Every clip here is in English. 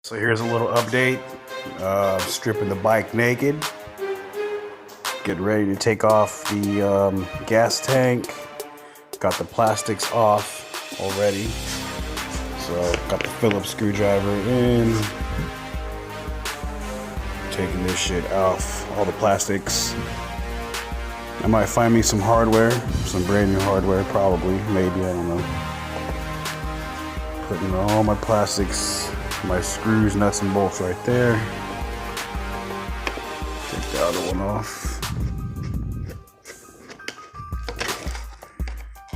So here's a little update. Stripping the bike naked. Getting ready to take off the gas tank. Got the plastics off already. So got the Phillips screwdriver in. Taking this shit off, all the plastics. I might find me some hardware, some brand new hardware, probably, maybe, I don't know. Putting all my plastics, my screws, nuts, and bolts right there. Take the other one off.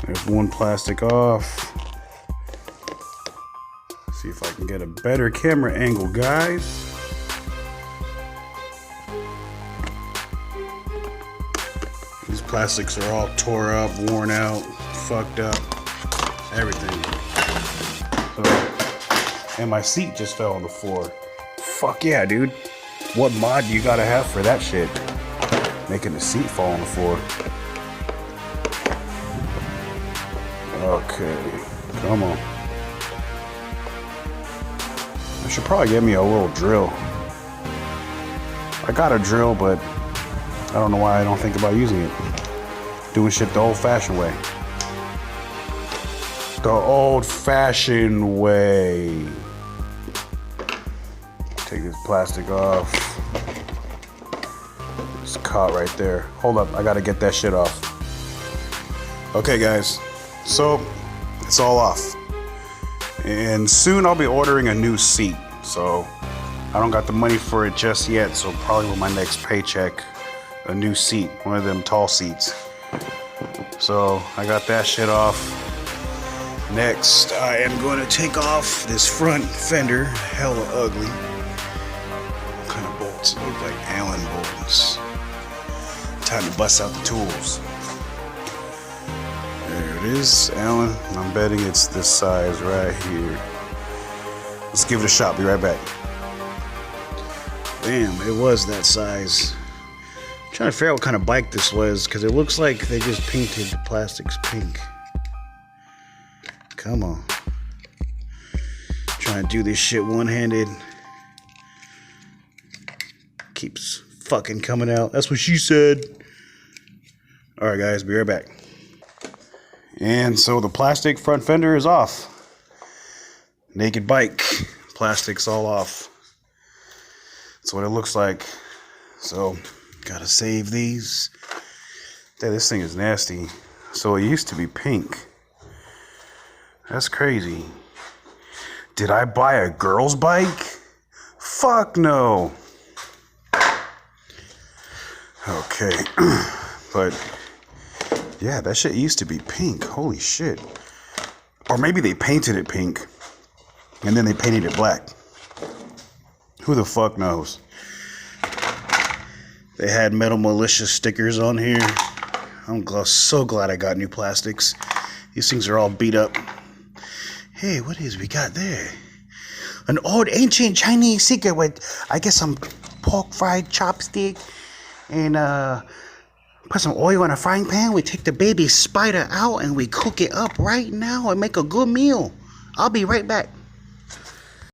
There's one plastic off. See if I can get a better camera angle, guys. These plastics are all tore up, worn out, fucked up, everything. So, and my seat just fell on the floor. Fuck yeah, dude. What mod do you gotta have for that shit? Making the seat fall on the floor. Okay, come on. I should probably get me a little drill. I got a drill, but I don't know why I don't think about using it. Doing shit the old-fashioned way. The old-fashioned way. Take this plastic off. It's caught right there. Hold up, I gotta get that shit off. Okay, guys. So, it's all off. And soon I'll be ordering a new seat. So, I don't got the money for it just yet. So, probably with my next paycheck, a new seat. One of them tall seats. So, I got that shit off. Next, I am going to take off this front fender. Hella ugly. What kind of bolts? It look like Allen bolts. Time to bust out the tools. There it is, Allen. I'm betting it's this size right here. Let's give it a shot. Be right back. Damn, it was that size. I'm trying to figure out what kind of bike this was, because it looks like they just painted the plastics pink. Come on. Trying to do this shit one-handed. Keeps fucking coming out. That's what she said. Alright guys, be right back. And so the plastic front fender is off. Naked bike. Plastics all off. That's what it looks like. So, gotta save these. Yeah, this thing is nasty. So it used to be pink. That's crazy. Did I buy a girl's bike? Fuck no. Okay. But yeah, that shit used to be pink. Holy shit. Or maybe they painted it pink and then they painted it black. Who the fuck knows? They had Metal Militia stickers on here. I'm so glad I got new plastics. These things are all beat up. Hey, what is we got there? An old ancient Chinese secret with, I guess, some pork fried chopstick and put some oil in a frying pan. We take the baby spider out and we cook it up right now and make a good meal. I'll be right back.